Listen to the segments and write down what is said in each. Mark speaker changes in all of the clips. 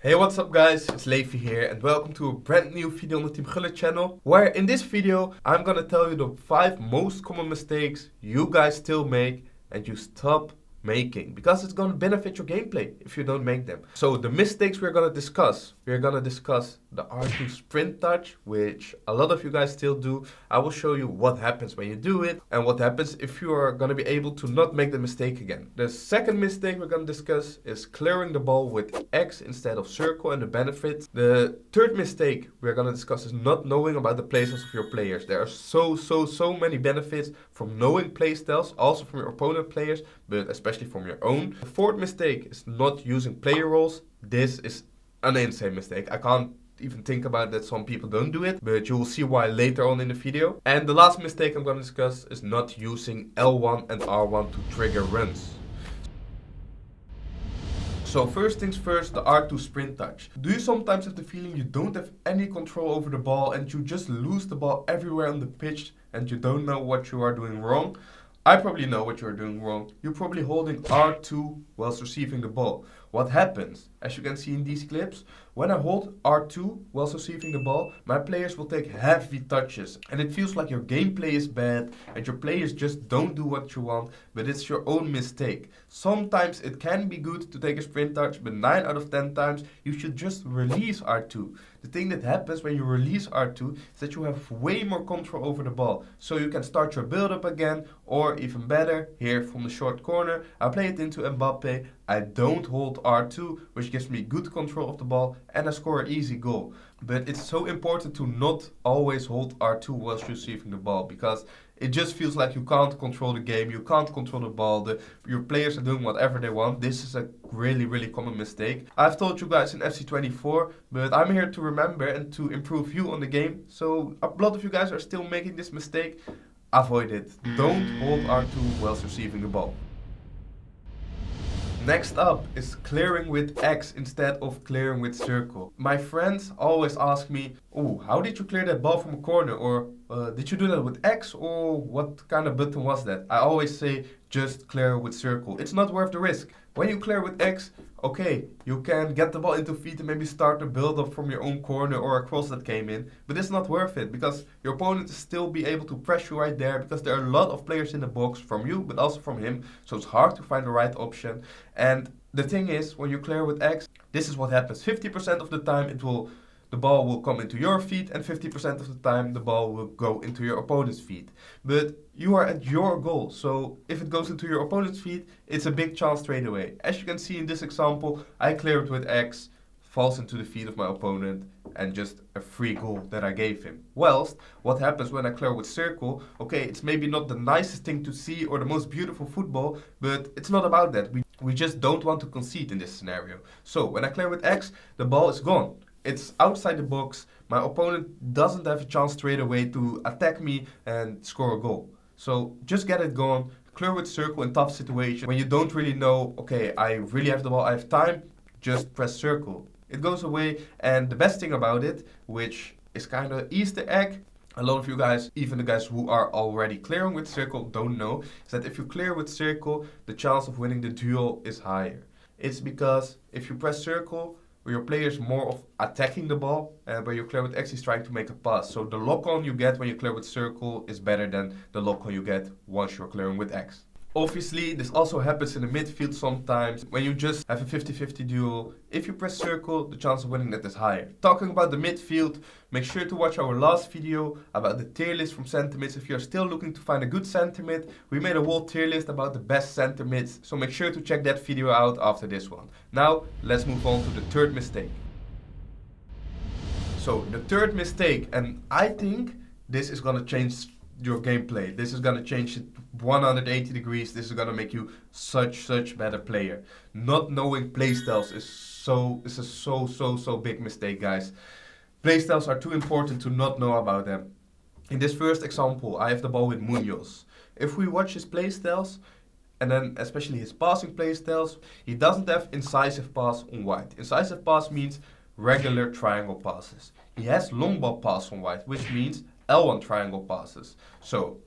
Speaker 1: Hey, what's up guys, it's Levi here and welcome to a brand new video on the Team Gullit channel, where in this video I'm gonna tell you the 5 most common mistakes you guys still make and you stop making, because it's gonna benefit your gameplay if you don't make them. So the mistakes we're gonna discuss the R2 sprint touch, which a lot of you guys still do. I will show you what happens when you do it and what happens if you are gonna be able to not make the mistake again. The second mistake we're gonna discuss is clearing the ball with X instead of circle and the benefits. The third mistake we're gonna discuss is not knowing about the playstyles of your players. There are so many benefits from knowing playstyles, also from your opponent players, but especially from your own. The fourth mistake is not using player roles. This is an insane mistake. I can't even think about that some people don't do it, but you will see why later on in the video. And the last mistake I'm going to discuss is not using L1 and R1 to trigger runs. So first things first, the R2 sprint touch. Do you sometimes have the feeling you don't have any control over the ball and you just lose the ball everywhere on the pitch and you don't know what you are doing wrong? I probably know what you're doing wrong. You're probably holding R2 whilst receiving the ball. What happens? As you can see in these clips, when I hold R2 whilst receiving the ball, my players will take heavy touches. And it feels like your gameplay is bad and your players just don't do what you want, but it's your own mistake. Sometimes it can be good to take a sprint touch, but 9 out of 10 times you should just release R2. The thing that happens when you release R2 is that you have way more control over the ball. So you can start your build up again, or even better, here from the short corner, I play it into Mbappe. I don't hold R2, which gives me good control of the ball, and I score an easy goal. But it's so important to not always hold R2 whilst receiving the ball, because it just feels like you can't control the game, you can't control the ball, your players are doing whatever they want. This is a really common mistake. I've told you guys in FC 24, but I'm here to remember and to improve you on the game. So a lot of you guys are still making this mistake. Avoid it. Don't hold R2 whilst receiving the ball. Next up is clearing with X instead of clearing with circle. My friends always ask me, oh, how did you clear that ball from a corner? Or did you do that with X, or what kind of button was that? I always say, just clear with circle. It's not worth the risk. When you clear with X, okay, you can get the ball into feet and maybe start a build up from your own corner or a cross that came in, but it's not worth it because your opponent will still be able to press you right there, because there are a lot of players in the box from you but also from him, so it's hard to find the right option. And the thing is, when you clear with X, this is what happens. 50% of the time the ball will come into your feet, and 50% of the time the ball will go into your opponent's feet. But you are at your goal, so if it goes into your opponent's feet, it's a big chance straight away. As you can see in this example, I clear it with X, falls into the feet of my opponent, and just a free goal that I gave him. Whilst, what happens when I clear with circle, okay, it's maybe not the nicest thing to see or the most beautiful football, but it's not about that. We just don't want to concede in this scenario. So when I clear with X, the ball is gone. It's outside the box. My opponent doesn't have a chance straight away to attack me and score a goal. So just get it gone. Clear with circle in tough situations. When you don't really know, okay, I really have the ball, I have time, just press circle. It goes away, and the best thing about it, which is kind of Easter egg, a lot of you guys, even the guys who are already clearing with circle, don't know, is that if you clear with circle, the chance of winning the duel is higher. It's because if you press circle, your player is more of attacking the ball, where you clear with X is trying to make a pass. So the lock-on you get when you clear with circle is better than the lock-on you get once you're clearing with X. Obviously, this also happens in the midfield sometimes, when you just have a 50-50 duel. If you press circle, the chance of winning that is higher. Talking about the midfield, make sure to watch our last video about the tier list from center mids. If you're still looking to find a good center mid, we made a whole tier list about the best center mids, so make sure to check that video out after this one. Now, let's move on to the third mistake. So, the third mistake, and I think this is gonna change your gameplay. This is gonna change it 180 degrees. This is gonna make you such better player. Not knowing playstyles is a so big mistake, guys. Playstyles are too important to not know about them. In this first example, I have the ball with Munoz. If we watch his playstyles, and then especially his passing playstyles, he doesn't have incisive pass on white. Incisive pass means regular triangle passes. He has long ball pass on white, which means L1 triangle passes. So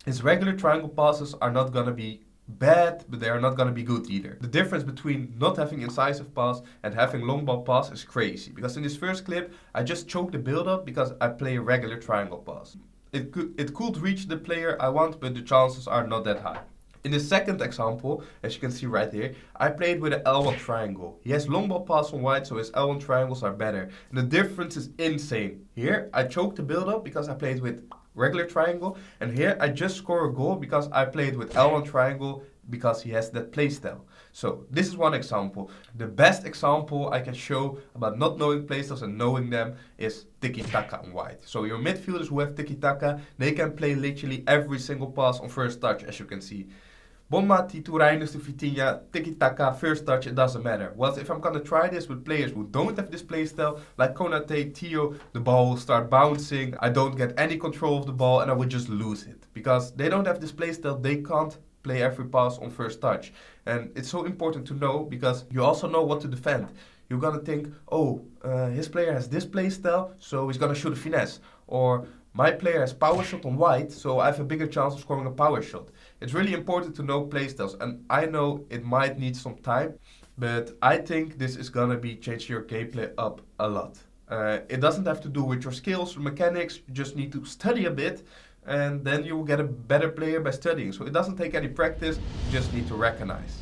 Speaker 1: his regular triangle passes are not gonna be bad, but they are not going to be good either. The difference between not having incisive pass and having long ball pass is crazy. Because in this first clip, I just choked the build up because I play a regular triangle pass. It could reach the player I want, but the chances are not that high. In the second example, as you can see right here, I played with an L1 triangle. He has long ball pass on white, so his L1 triangles are better. And the difference is insane. Here, I choked the build up because I played with regular triangle. And here, I just score a goal because I played with L1 triangle because he has that playstyle. So this is one example. The best example I can show about not knowing playstyles and knowing them is tiki-taka on white. So your midfielders who have tiki-taka, they can play literally every single pass on first touch, as you can see. Bonmati, Turainis, to Vitinha, tiki-taka, first touch, it doesn't matter. Well, if I'm gonna try this with players who don't have this playstyle, like Konate, Theo, the ball will start bouncing, I don't get any control of the ball, and I would just lose it. Because they don't have this playstyle, they can't play every pass on first touch. And it's so important to know, because you also know what to defend. You're gonna think, oh, his player has this playstyle, so he's gonna shoot a finesse. Or my player has power shot on white, so I have a bigger chance of scoring a power shot. It's really important to know playstyles, and I know it might need some time, but I think this is gonna be changing your gameplay up a lot. It doesn't have to do with your skills or mechanics, you just need to study a bit, and then you will get a better player by studying. So it doesn't take any practice, you just need to recognize.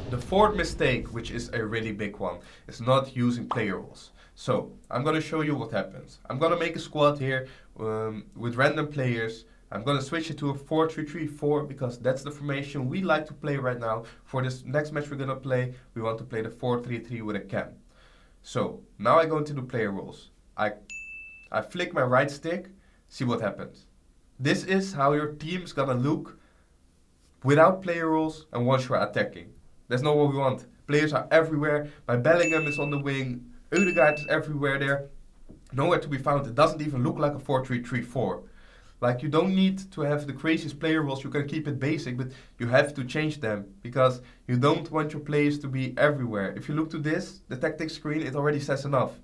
Speaker 1: The fourth mistake, which is a really big one, is not using player roles. So, I'm going to show you what happens. I'm going to make a squad here with random players. I'm going to switch it to a 4-3-3-4 because that's the formation we like to play right now. For this next match we're going to play, we want to play the 4-3-3 with a cam. So, now I go into the player roles. I flick my right stick, see what happens. This is how your team is going to look without player roles and once you're attacking. That's not what we want. Players are everywhere. My Bellingham is on the wing. Ødegaard is everywhere there. Nowhere to be found. It doesn't even look like a 4-3-3-4. Like, you don't need to have the craziest player roles. You can keep it basic, but you have to change them because you don't want your players to be everywhere. If you look to this, the tactics screen, it already says enough.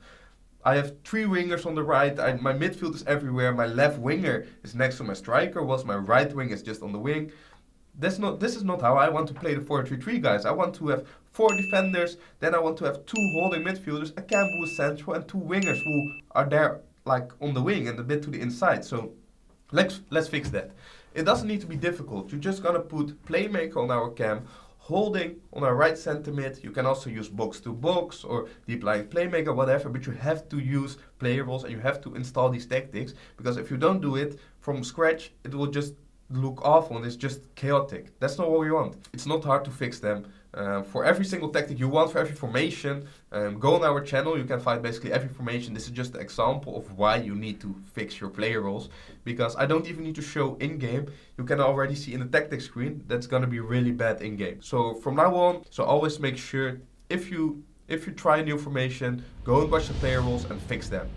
Speaker 1: I have 3 wingers on the right. My midfield is everywhere. My left winger is next to my striker, whilst my right wing is just on the wing. This is not how I want to play the 4-3-3, guys. I want to have 4 defenders, then I want to have 2 holding midfielders, a cam who is central, and 2 wingers who are there like on the wing and a bit to the inside. So let's fix that. It doesn't need to be difficult. You're just gonna put playmaker on our cam, holding on our right center mid. You can also use box to box or deep lying playmaker, whatever, but you have to use player roles and you have to install these tactics, because if you don't do it from scratch, it will just look awful and it's just chaotic. That's not what we want. It's not hard to fix them. For every single tactic you want, for every formation, go on our channel. You can find basically every formation. This is just an example of why you need to fix your player roles, because I don't even need to show in-game. You can already see in the tactics screen that's gonna be really bad in-game. So from now on, always make sure if you try a new formation, go and watch the player roles and fix them.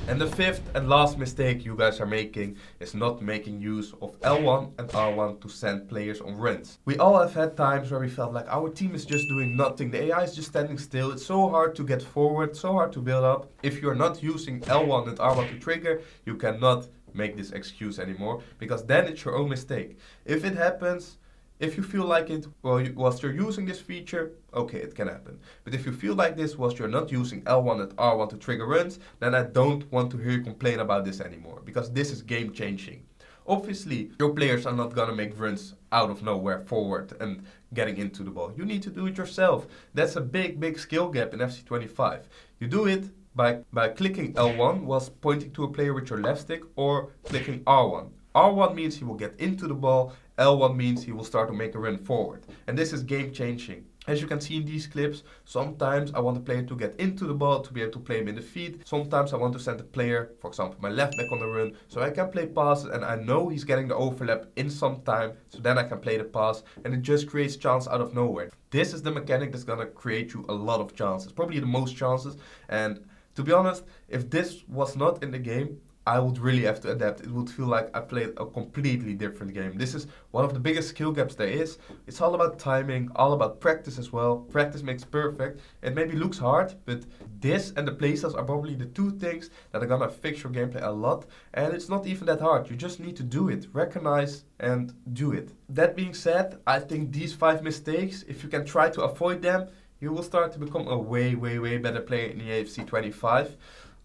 Speaker 1: And the fifth and last mistake you guys are making is not making use of L1 and R1 to send players on runs. We all have had times where we felt like our team is just doing nothing, the AI is just standing still, it's so hard to get forward, so hard to build up. If you're not using L1 and R1 to trigger, you cannot make this excuse anymore, because then it's your own mistake. If it happens, if you feel like it whilst you're using this feature, okay, it can happen. But if you feel like this whilst you're not using L1 and R1 to trigger runs, then I don't want to hear you complain about this anymore, because this is game changing. Obviously, your players are not gonna make runs out of nowhere forward and getting into the ball. You need to do it yourself. That's a big skill gap in FC 25. You do it by clicking L1 whilst pointing to a player with your left stick, or clicking R1. R1 means he will get into the ball, L1 means he will start to make a run forward. And this is game changing. As you can see in these clips, sometimes I want the player to get into the ball to be able to play him in the feet. Sometimes I want to send the player, for example, my left back on the run, so I can play passes and I know he's getting the overlap in some time, so then I can play the pass, and it just creates chance out of nowhere. This is the mechanic that's gonna create you a lot of chances, probably the most chances. And to be honest, if this was not in the game, I would really have to adapt. It would feel like I played a completely different game. This is one of the biggest skill gaps there is. It's all about timing, all about practice as well. Practice makes perfect. It maybe looks hard, but this and the playstyles are probably the two things that are gonna fix your gameplay a lot. And it's not even that hard. You just need to do it, recognize and do it. That being said, I think these 5 mistakes, if you can try to avoid them, you will start to become a way, way, way better player in EAFC 25.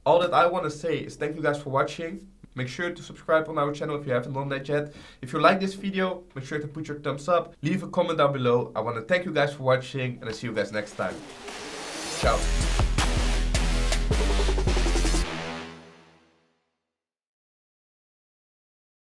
Speaker 1: All that I want to say is thank you guys for watching. Make sure to subscribe on our channel if you haven't done that yet. If you like this video, make sure to put your thumbs up. Leave a comment down below. I want to thank you guys for watching and I'll see you guys next time. Ciao.